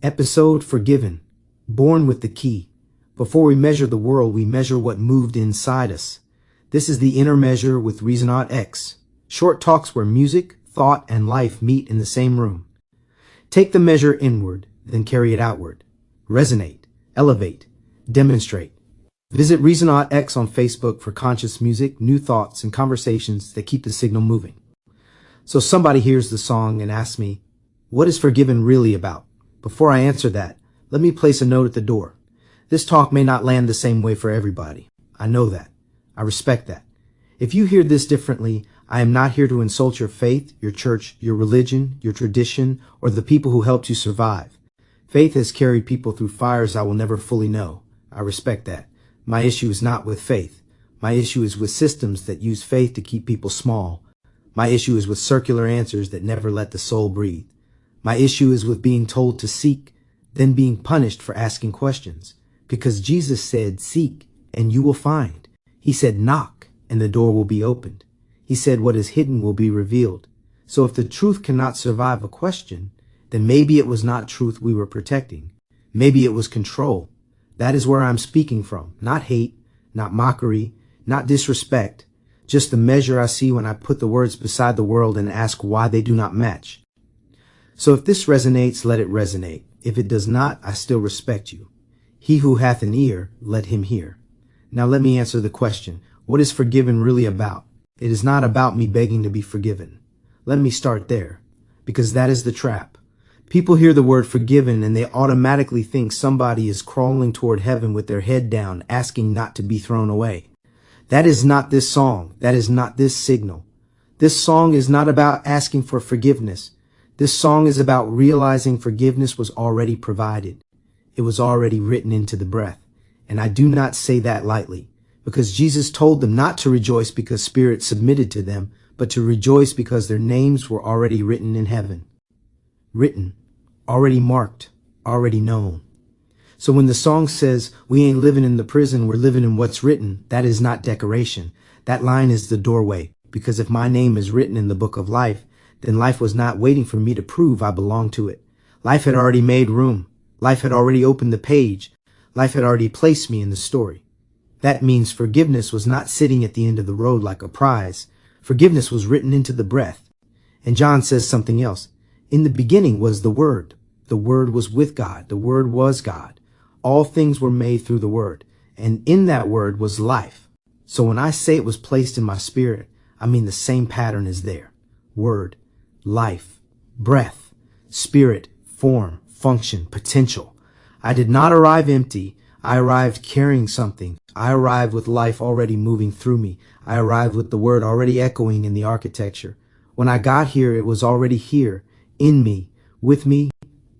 Episode Forgiven. Born with the key. Before we measure the world, we measure what moved inside us. This is the Inner Measure with Reasonaut X. Short talks where music, thought, and life meet in the same room. Take the measure inward, then carry it outward. Resonate, elevate, demonstrate. Visit Reasonaut X on Facebook for conscious music, new thoughts, and conversations that keep the signal moving. So somebody hears the song and asks me, what is forgiven really about? Before I answer that, let me place a note at the door. This talk may not land the same way for everybody. I know that. I respect that. If you hear this differently, I am not here to insult your faith, your church, your religion, your tradition, or the people who helped you survive. Faith has carried people through fires I will never fully know. I respect that. My issue is not with faith. My issue is with systems that use faith to keep people small. My issue is with circular answers that never let the soul breathe. My issue is with being told to seek, then being punished for asking questions. Because Jesus said, seek, and you will find. He said, knock, and the door will be opened. He said, what is hidden will be revealed. So if the truth cannot survive a question, then maybe it was not truth we were protecting. Maybe it was control. That is where I'm speaking from. Not hate, not mockery, not disrespect. Just the measure I see when I put the words beside the world and ask why they do not match. So if this resonates, let it resonate. If it does not, I still respect you. He who hath an ear, let him hear. Now let me answer the question. What is forgiven really about? It is not about me begging to be forgiven. Let me start there, because that is the trap. People hear the word forgiven and they automatically think somebody is crawling toward heaven with their head down, asking not to be thrown away. That is not this song. That is not this signal. This song is not about asking for forgiveness. This song is about realizing forgiveness was already provided. It was already written into the breath. And I do not say that lightly, because Jesus told them not to rejoice because Spirit submitted to them, but to rejoice because their names were already written in heaven. Written, already marked, already known. So when the song says, we ain't living in the prison, we're living in what's written, that is not decoration. That line is the doorway, because if my name is written in the book of life, then life was not waiting for me to prove I belong to it. Life had already made room. Life had already opened the page. Life had already placed me in the story. That means forgiveness was not sitting at the end of the road like a prize. Forgiveness was written into the breath. And John says something else. In the beginning was the Word. The Word was with God. The Word was God. All things were made through the Word. And in that Word was life. So when I say it was placed in my spirit, I mean the same pattern is there. Word, life, breath, spirit, form, function, potential. I did not arrive empty. I arrived carrying something. I arrived with life already moving through me. I arrived with the word already echoing in the architecture. When I got here, it was already here, in me, with me,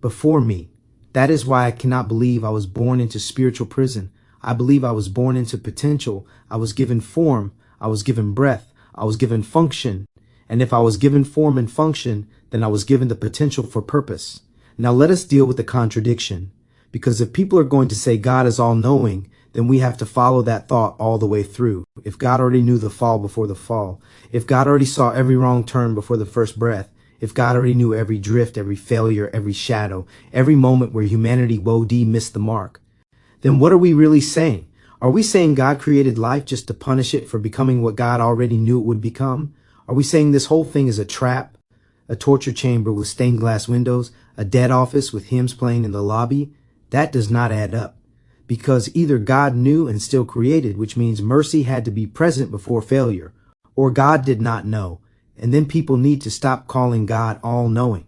before me. That is why I cannot believe I was born into spiritual prison. I believe I was born into potential. I was given form. I was given breath. I was given function. And if I was given form and function, then I was given the potential for purpose. Now let us deal with the contradiction. Because if people are going to say God is all-knowing, then we have to follow that thought all the way through. If God already knew the fall before the fall, if God already saw every wrong turn before the first breath, if God already knew every drift, every failure, every shadow, every moment where humanity woe-dee missed the mark, then what are we really saying? Are we saying God created life just to punish it for becoming what God already knew it would become? Are we saying this whole thing is a trap, a torture chamber with stained glass windows, a dead office with hymns playing in the lobby? That does not add up. Because either God knew and still created, which means mercy had to be present before failure, or God did not know, and then people need to stop calling God all-knowing.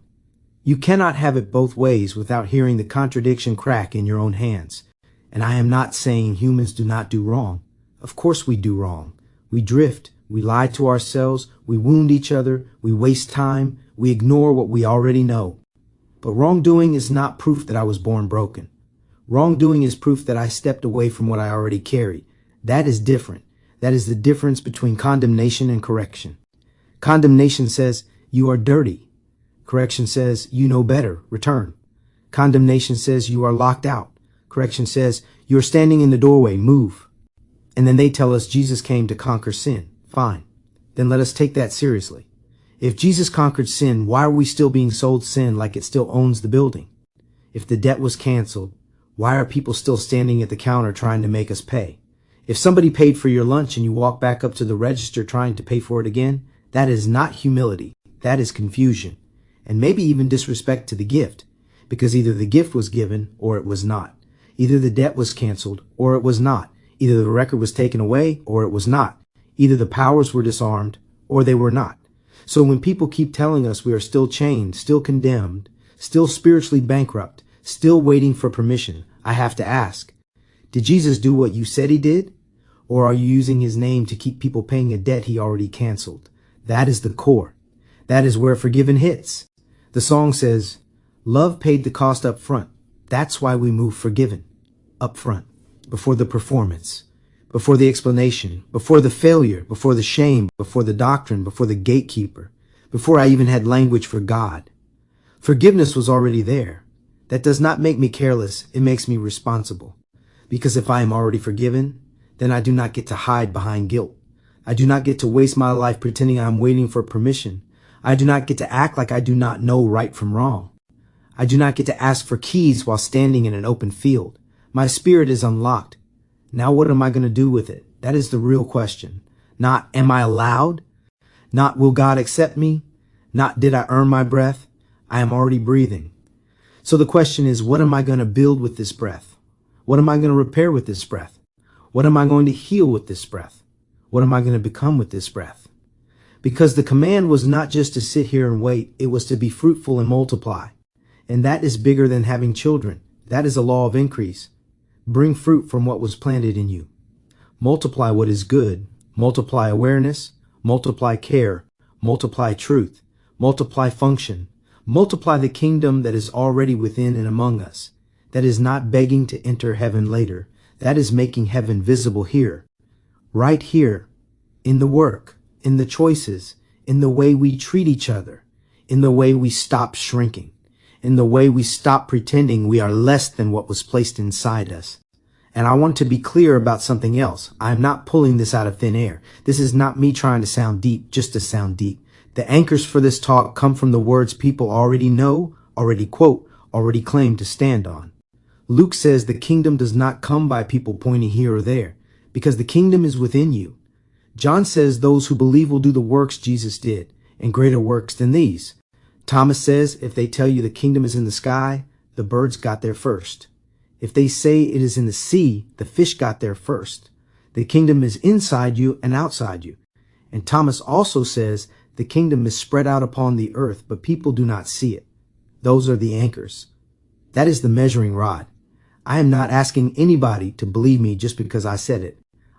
You cannot have it both ways without hearing the contradiction crack in your own hands. And I am not saying humans do not do wrong. Of course we do wrong. We drift. We lie to ourselves, we wound each other, we waste time, we ignore what we already know. But wrongdoing is not proof that I was born broken. Wrongdoing is proof that I stepped away from what I already carried. That is different. That is the difference between condemnation and correction. Condemnation says, you are dirty. Correction says, you know better, return. Condemnation says, you are locked out. Correction says, you are standing in the doorway, move. And then they tell us Jesus came to conquer sin. Fine. Then let us take that seriously. If Jesus conquered sin, why are we still being sold sin like it still owns the building? If the debt was canceled, why are people still standing at the counter trying to make us pay? If somebody paid for your lunch and you walk back up to the register trying to pay for it again, that is not humility. That is confusion. And maybe even disrespect to the gift, because either the gift was given or it was not. Either the debt was canceled or it was not. Either the record was taken away or it was not. Either the powers were disarmed or they were not. So when people keep telling us we are still chained, still condemned, still spiritually bankrupt, still waiting for permission, I have to ask, did Jesus do what you said he did? Or are you using his name to keep people paying a debt he already canceled? That is the core. That is where forgiven hits. The song says, love paid the cost up front. That's why we move forgiven. Up front. Before the performance. Before the explanation. Before the failure. Before the shame. Before the doctrine. Before the gatekeeper. Before I even had language for God. Forgiveness was already there. That does not make me careless. It makes me responsible. Because if I am already forgiven, then I do not get to hide behind guilt. I do not get to waste my life pretending I'm waiting for permission. I do not get to act like I do not know right from wrong. I do not get to ask for keys while standing in an open field. My spirit is unlocked. Now what am I going to do with it? That is the real question. Not, am I allowed? Not, will God accept me? Not, did I earn my breath? I am already breathing. So the question is, what am I going to build with this breath? What am I going to repair with this breath? What am I going to heal with this breath? What am I going to become with this breath? Because the command was not just to sit here and wait. It was to be fruitful and multiply. And that is bigger than having children. That is a law of increase. Bring fruit from what was planted in you. Multiply what is good. Multiply awareness. Multiply care. Multiply truth. Multiply function. Multiply the kingdom that is already within and among us. That is not begging to enter heaven later. That is making heaven visible here. Right here. In the work. In the choices. In the way we treat each other. In the way we stop shrinking. In the way we stop pretending we are less than what was placed inside us. And I want to be clear about something else. I am not pulling this out of thin air. This is not me trying to sound deep just to sound deep. The anchors for this talk come from the words people already know, already quote, already claim to stand on. Luke says the kingdom does not come by people pointing here or there, because the kingdom is within you. John says those who believe will do the works Jesus did, and greater works than these. Thomas says if they tell you the kingdom is in the sky, the birds got there first. If they say it is in the sea, the fish got there first. The kingdom is inside you and outside you. And Thomas also says the kingdom is spread out upon the earth, but people do not see it. Those are the anchors. That is the measuring rod. I am not asking anybody to believe me just because I said it.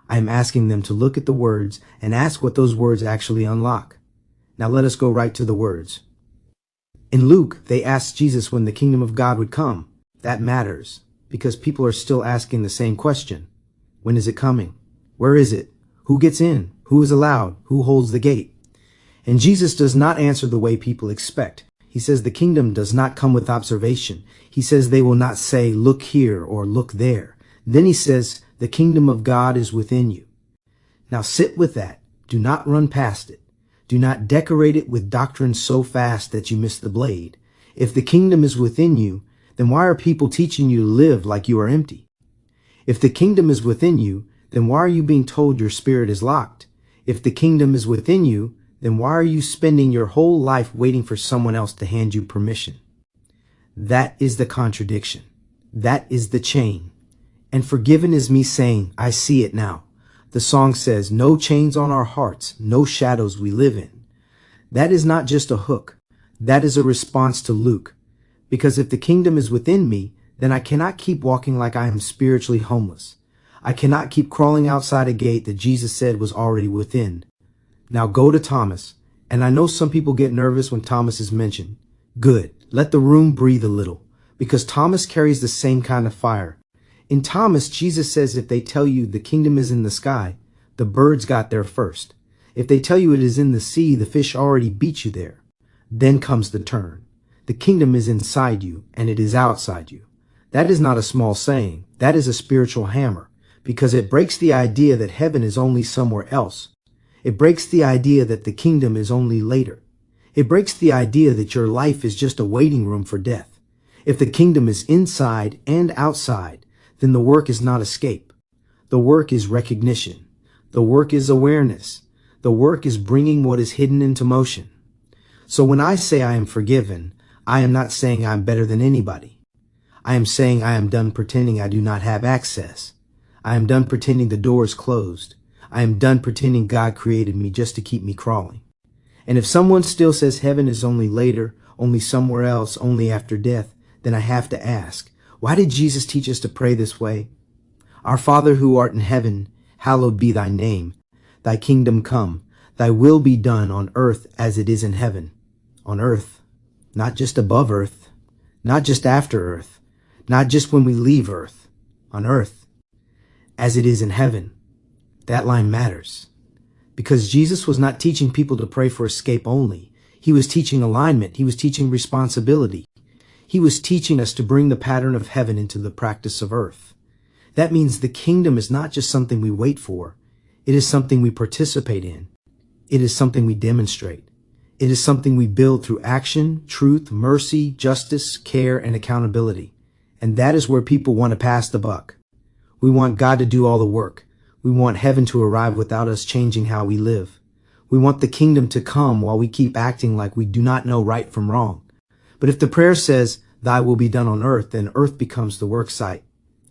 I am asking them to look at the words and ask what those words actually unlock. Now let us go right to the words. In Luke, they asked Jesus when the kingdom of God would come. That matters, because people are still asking the same question. When is it coming? Where is it? Who gets in? Who is allowed? Who holds the gate? And Jesus does not answer the way people expect. He says the kingdom does not come with observation. He says they will not say, look here or look there. Then he says, the kingdom of God is within you. Now sit with that. Do not run past it. Do not decorate it with doctrine so fast that you miss the blade. If the kingdom is within you, then why are people teaching you to live like you are empty? If the kingdom is within you, then why are you being told your spirit is locked? If the kingdom is within you, then why are you spending your whole life waiting for someone else to hand you permission? That is the contradiction. That is the chain. And forgiven is me saying, I see it now. The song says, no chains on our hearts, no shadows we live in. That is not just a hook. That is a response to Luke. Because if the kingdom is within me, then I cannot keep walking like I am spiritually homeless. I cannot keep crawling outside a gate that Jesus said was already within. Now go to Thomas. And I know some people get nervous when Thomas is mentioned. Good. Let the room breathe a little. Because Thomas carries the same kind of fire. In Thomas, Jesus says if they tell you the kingdom is in the sky, the birds got there first. If they tell you it is in the sea, the fish already beat you there. Then comes the turn. The kingdom is inside you, and it is outside you. That is not a small saying. That is a spiritual hammer, because it breaks the idea that heaven is only somewhere else. It breaks the idea that the kingdom is only later. It breaks the idea that your life is just a waiting room for death. If the kingdom is inside and outside, then the work is not escape. The work is recognition. The work is awareness. The work is bringing what is hidden into motion. So when I say I am forgiven, I am not saying I am better than anybody. I am saying I am done pretending I do not have access. I am done pretending the door is closed. I am done pretending God created me just to keep me crawling. And if someone still says heaven is only later, only somewhere else, only after death, then I have to ask, why did Jesus teach us to pray this way? Our Father who art in heaven, hallowed be thy name. Thy kingdom come, thy will be done on earth as it is in heaven. On earth, not just above earth, not just after earth, not just when we leave earth, on earth, as it is in heaven. That line matters. Because Jesus was not teaching people to pray for escape only. He was teaching alignment. He was teaching responsibility. He was teaching us to bring the pattern of heaven into the practice of earth. That means the kingdom is not just something we wait for. It is something we participate in. It is something we demonstrate. It is something we build through action, truth, mercy, justice, care, and accountability. And that is where people want to pass the buck. We want God to do all the work. We want heaven to arrive without us changing how we live. We want the kingdom to come while we keep acting like we do not know right from wrong. But if the prayer says, thy will be done on earth, then earth becomes the work site.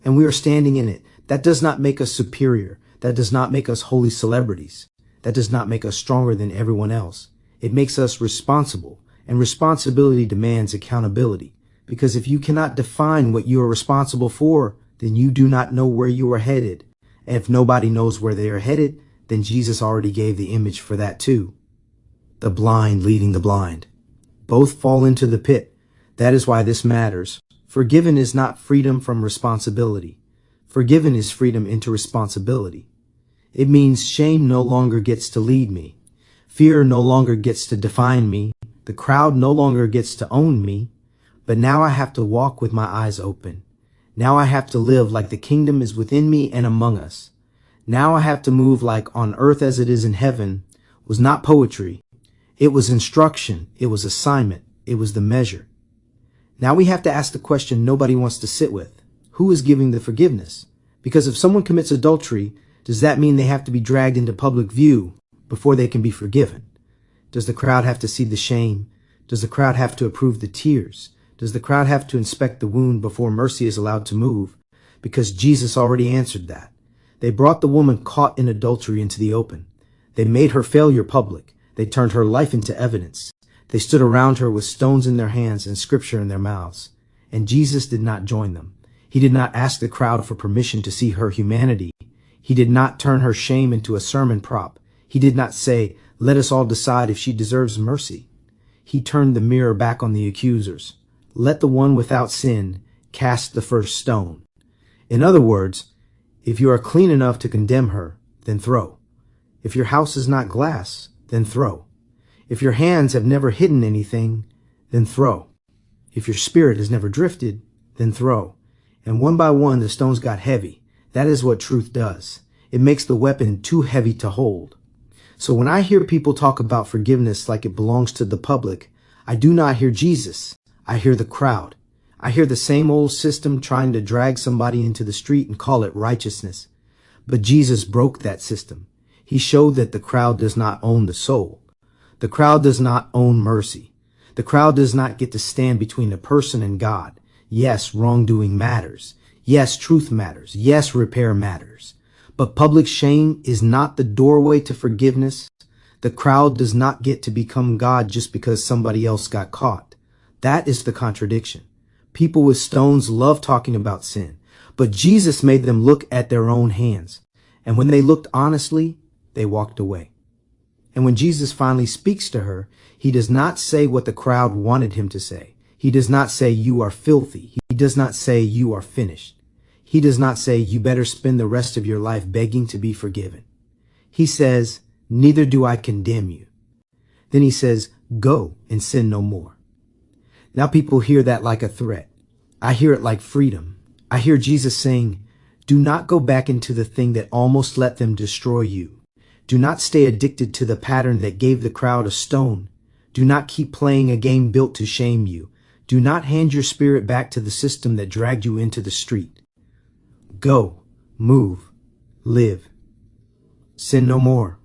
And we are standing in it. That does not make us superior. That does not make us holy celebrities. That does not make us stronger than everyone else. It makes us responsible. And responsibility demands accountability. Because if you cannot define what you are responsible for, then you do not know where you are headed. And if nobody knows where they are headed, then Jesus already gave the image for that too. The blind leading the blind. Both fall into the pit. That is why this matters. Forgiven is not freedom from responsibility. Forgiven is freedom into responsibility. It means shame no longer gets to lead me. Fear no longer gets to define me. The crowd no longer gets to own me. But now I have to walk with my eyes open. Now I have to live like the kingdom is within me and among us. Now I have to move like on earth as it is in heaven was not poetry. It was instruction. It was assignment. It was the measure. Now we have to ask the question nobody wants to sit with. Who is giving the forgiveness? Because if someone commits adultery, does that mean they have to be dragged into public view before they can be forgiven? Does the crowd have to see the shame? Does the crowd have to approve the tears? Does the crowd have to inspect the wound before mercy is allowed to move? Because Jesus already answered that. They brought the woman caught in adultery into the open. They made her failure public. They turned her life into evidence. They stood around her with stones in their hands and scripture in their mouths. And Jesus did not join them. He did not ask the crowd for permission to see her humanity. He did not turn her shame into a sermon prop. He did not say, let us all decide if she deserves mercy. He turned the mirror back on the accusers. Let the one without sin cast the first stone. In other words, if you are clean enough to condemn her, then throw. If your house is not glass, then throw. If your hands have never hidden anything, then throw. If your spirit has never drifted, then throw. And one by one, the stones got heavy. That is what truth does. It makes the weapon too heavy to hold. So when I hear people talk about forgiveness like it belongs to the public, I do not hear Jesus. I hear the crowd. I hear the same old system trying to drag somebody into the street and call it righteousness. But Jesus broke that system. He showed that the crowd does not own the soul. The crowd does not own mercy. The crowd does not get to stand between a person and God. Yes, wrongdoing matters. Yes, truth matters. Yes, repair matters. But public shame is not the doorway to forgiveness. The crowd does not get to become God just because somebody else got caught. That is the contradiction. People with stones love talking about sin, but Jesus made them look at their own hands. And when they looked honestly, they walked away. And when Jesus finally speaks to her, he does not say what the crowd wanted him to say. He does not say, you are filthy. He does not say, you are finished. He does not say, you better spend the rest of your life begging to be forgiven. He says, neither do I condemn you. Then he says, go and sin no more. Now people hear that like a threat. I hear it like freedom. I hear Jesus saying, do not go back into the thing that almost let them destroy you. Do not stay addicted to the pattern that gave the crowd a stone. Do not keep playing a game built to shame you. Do not hand your spirit back to the system that dragged you into the street. Go, move, live. Sin no more.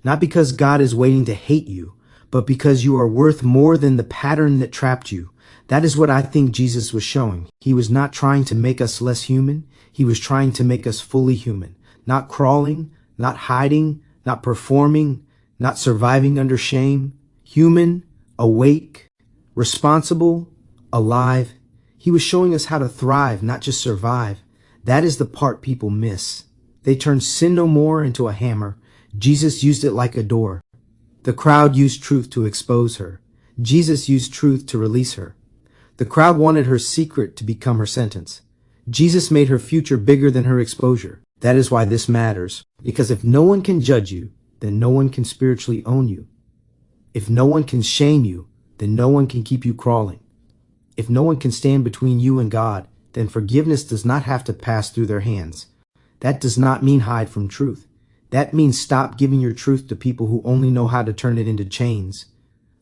Not because God is waiting to hate you, but because you are worth more than the pattern that trapped you. That is what I think Jesus was showing. He was not trying to make us less human. He was trying to make us fully human. Not crawling, not hiding, not performing, not surviving under shame. Human, awake, responsible, alive. He was showing us how to thrive, not just survive. That is the part people miss. They turned sin no more into a hammer. Jesus used it like a door. The crowd used truth to expose her. Jesus used truth to release her. The crowd wanted her secret to become her sentence. Jesus made her future bigger than her exposure. That is why this matters. Because if no one can judge you, then no one can spiritually own you. If no one can shame you, then no one can keep you crawling. If no one can stand between you and God, then forgiveness does not have to pass through their hands. That does not mean hide from truth. That means stop giving your truth to people who only know how to turn it into chains.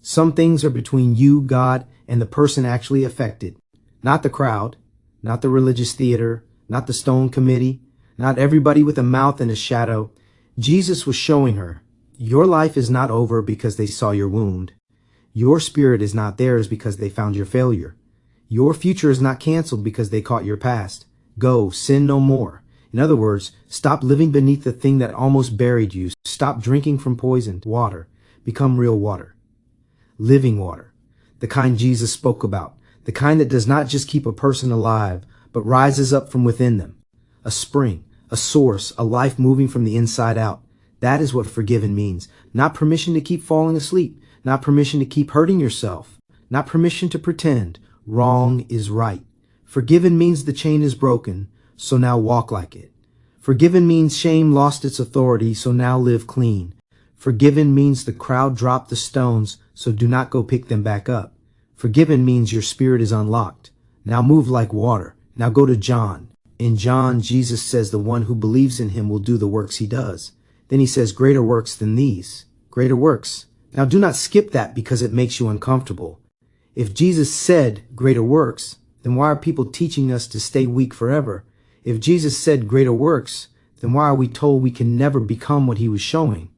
Some things are between you, God, and the person actually affected. Not the crowd, not the religious theater, not the stone committee, not everybody with a mouth and a shadow. Jesus was showing her, your life is not over because they saw your wound. Your spirit is not theirs because they found your failure. Your future is not canceled because they caught your past. Go, sin no more. In other words, stop living beneath the thing that almost buried you. Stop drinking from poisoned water. Become real water. Living water. The kind Jesus spoke about. The kind that does not just keep a person alive, but rises up from within them. A spring, a source, a life moving from the inside out. That is what forgiven means. Not permission to keep falling asleep. Not permission to keep hurting yourself. Not permission to pretend. Wrong is right. Forgiven means the chain is broken, so now walk like it. Forgiven means shame lost its authority, so now live clean. Forgiven means the crowd dropped the stones, so do not go pick them back up. Forgiven means your spirit is unlocked. Now move like water. Now go to John. In John, Jesus says the one who believes in him will do the works he does. Then he says greater works than these. Greater works. Now do not skip that because it makes you uncomfortable. If Jesus said greater works, then why are people teaching us to stay weak forever? If Jesus said greater works, then why are we told we can never become what he was showing?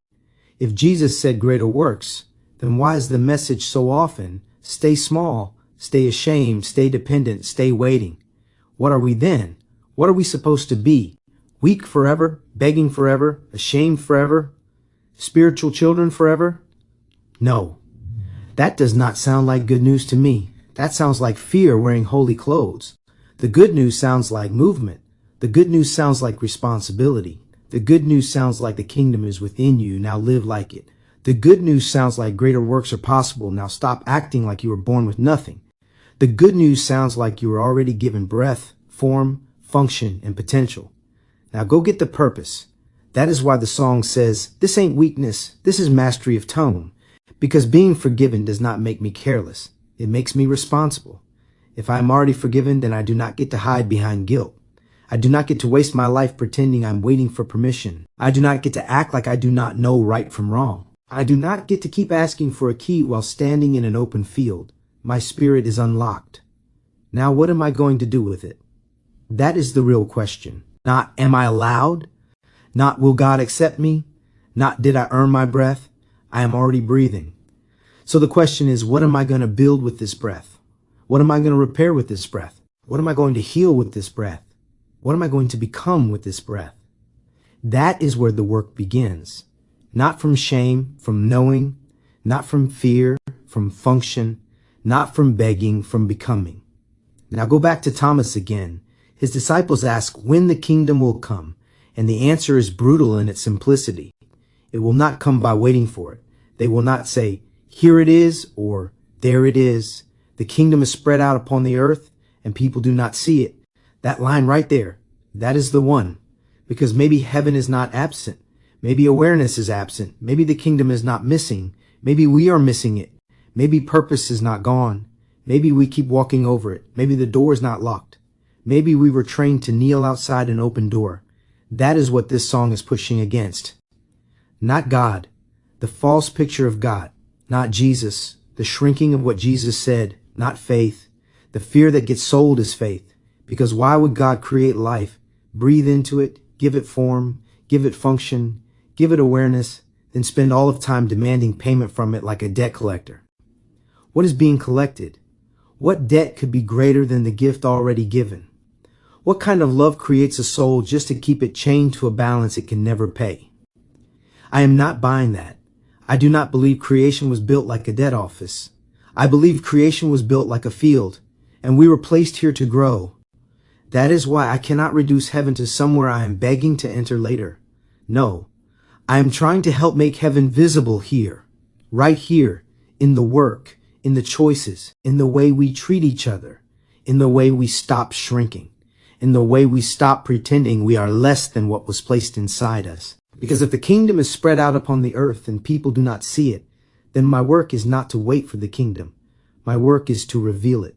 If Jesus said greater works, then why is the message so often, stay small, stay ashamed, stay dependent, stay waiting? What are we then? What are we supposed to be? Weak forever, begging forever, ashamed forever, spiritual children forever? No. That does not sound like good news to me. That sounds like fear wearing holy clothes. The good news sounds like movement. The good news sounds like responsibility. The good news sounds like the kingdom is within you. Now live like it. The good news sounds like greater works are possible. Now stop acting like you were born with nothing. The good news sounds like you were already given breath, form, function, and potential. Now go get the purpose. That is why the song says, this ain't weakness. This is mastery of tone. Because being forgiven does not make me careless. It makes me responsible. If I am already forgiven, then I do not get to hide behind guilt. I do not get to waste my life pretending I'm waiting for permission. I do not get to act like I do not know right from wrong. I do not get to keep asking for a key while standing in an open field. My spirit is unlocked. Now what am I going to do with it? That is the real question. Not am I allowed? Not will God accept me? Not did I earn my breath? I am already breathing. So the question is, what am I going to build with this breath? What am I going to repair with this breath? What am I going to heal with this breath? What am I going to become with this breath? That is where the work begins. Not from shame, from knowing, not from fear, from function, not from begging, from becoming. Now go back to Thomas again. His disciples ask when the kingdom will come, and the answer is brutal in its simplicity. It will not come by waiting for it. They will not say, here it is, or there it is. The kingdom is spread out upon the earth, and people do not see it. That line right there, that is the one. Because maybe heaven is not absent. Maybe awareness is absent. Maybe the kingdom is not missing. Maybe we are missing it. Maybe purpose is not gone. Maybe we keep walking over it. Maybe the door is not locked. Maybe we were trained to kneel outside an open door. That is what this song is pushing against. Not God, the false picture of God. Not Jesus, the shrinking of what Jesus said. Not faith, The fear that gets sold is faith. Because why would God create life, breathe into it, give it form, give it function, give it awareness, then spend all of time demanding payment from it like a debt collector? What is being collected? What debt could be greater than the gift already given? What kind of love creates a soul just to keep it chained to a balance it can never pay? I am not buying that. I do not believe creation was built like a debt office. I believe creation was built like a field, and we were placed here to grow. That is why I cannot reduce heaven to somewhere I am begging to enter later. No, I am trying to help make heaven visible here, right here, in the work, in the choices, in the way we treat each other, in the way we stop shrinking, in the way we stop pretending we are less than what was placed inside us. Because if the kingdom is spread out upon the earth and people do not see it, then my work is not to wait for the kingdom. My work is to reveal it,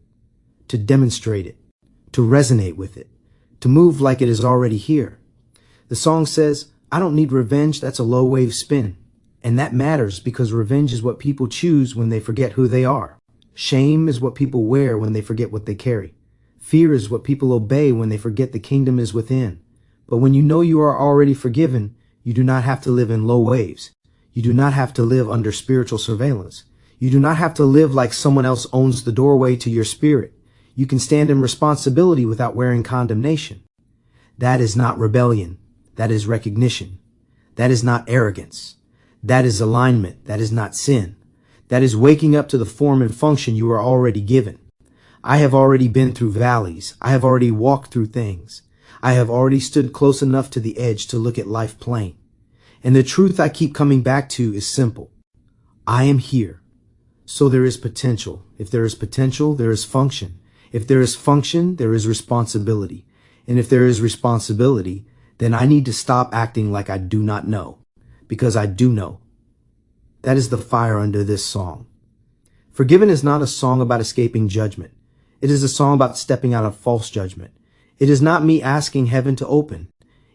to demonstrate it, to resonate with it, to move like it is already here. The song says, I don't need revenge, that's a low wave spin. And that matters because revenge is what people choose when they forget who they are. Shame is what people wear when they forget what they carry. Fear is what people obey when they forget the kingdom is within. But when you know you are already forgiven, you do not have to live in low waves. You do not have to live under spiritual surveillance. You do not have to live like someone else owns the doorway to your spirit. You can stand in responsibility without wearing condemnation. That is not rebellion. That is recognition. That is not arrogance. That is alignment. That is not sin. That is waking up to the form and function you are already given. I have already been through valleys. I have already walked through things. I have already stood close enough to the edge to look at life plain. And the truth I keep coming back to is simple. I am here. So there is potential. If there is potential, there is function. If there is function, there is responsibility. And if there is responsibility, then I need to stop acting like I do not know. Because I do know. That is the fire under this song. Forgiven is not a song about escaping judgment. It is a song about stepping out of false judgment. It is not me asking heaven to open.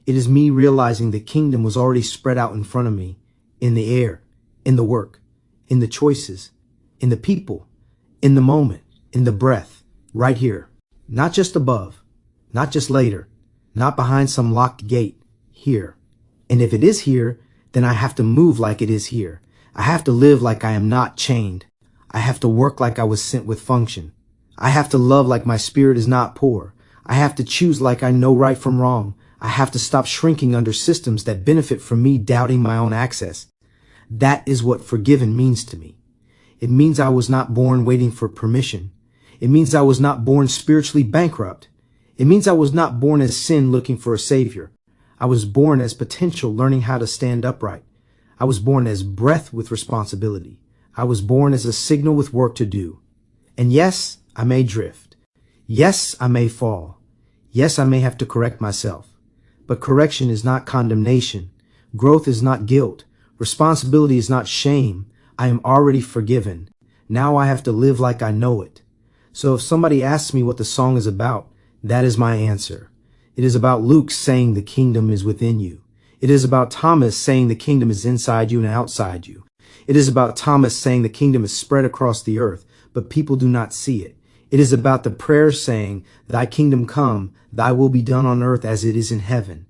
It is me realizing the kingdom was already spread out in front of me, in the air, in the work, in the choices, in the people, in the moment, in the breath, right here. Not just above, not just later, not behind some locked gate, here. And if it is here, then I have to move like it is here. I have to live like I am not chained. I have to work like I was sent with function. I have to love like my spirit is not poor. I have to choose like I know right from wrong. I have to stop shrinking under systems that benefit from me doubting my own access. That is what forgiven means to me. It means I was not born waiting for permission. It means I was not born spiritually bankrupt. It means I was not born as sin looking for a savior. I was born as potential learning how to stand upright. I was born as breath with responsibility. I was born as a signal with work to do. And yes, I may drift. Yes, I may fall. Yes, I may have to correct myself. But correction is not condemnation. Growth is not guilt. Responsibility is not shame. I am already forgiven. Now I have to live like I know it. So if somebody asks me what the song is about, that is my answer. It is about Luke saying the kingdom is within you. It is about Thomas saying the kingdom is inside you and outside you. It is about Thomas saying the kingdom is spread across the earth, but people do not see it. It is about the prayer saying, thy kingdom come, thy will be done on earth as it is in heaven.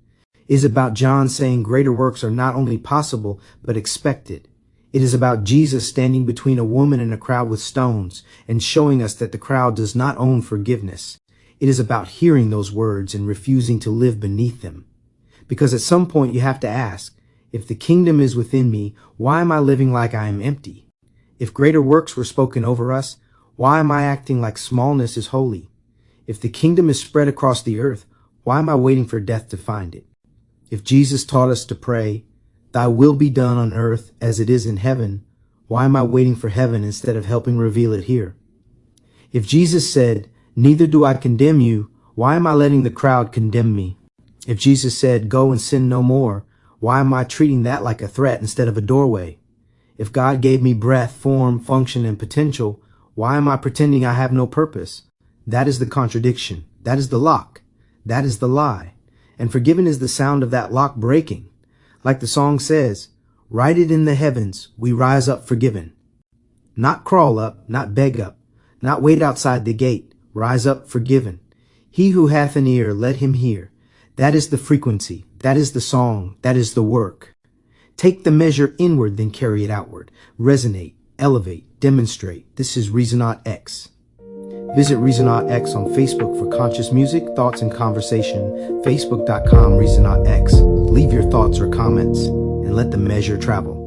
It is about John saying greater works are not only possible, but expected. It is about Jesus standing between a woman and a crowd with stones and showing us that the crowd does not own forgiveness. It is about hearing those words and refusing to live beneath them. Because at some point you have to ask, if the kingdom is within me, why am I living like I am empty? If greater works were spoken over us, why am I acting like smallness is holy? If the kingdom is spread across the earth, why am I waiting for death to find it? If Jesus taught us to pray, thy will be done on earth as it is in heaven, why am I waiting for heaven instead of helping reveal it here? If Jesus said, neither do I condemn you, why am I letting the crowd condemn me? If Jesus said, go and sin no more, why am I treating that like a threat instead of a doorway? If God gave me breath, form, function, and potential, why am I pretending I have no purpose? That is the contradiction. That is the lock. That is the lie. And forgiven is the sound of that lock breaking. Like the song says, write it in the heavens, we rise up forgiven. Not crawl up, not beg up, not wait outside the gate. rise up forgiven. He who hath an ear, let him hear. That is the frequency, that is the song, that is the work. Take the measure inward, then carry it outward. Resonate, elevate, demonstrate. This is Reasonaut X. Visit Reasonaut X on Facebook for conscious music, thoughts, and conversation. Facebook.com Reasonaut X. Leave your thoughts or comments and let the measure travel.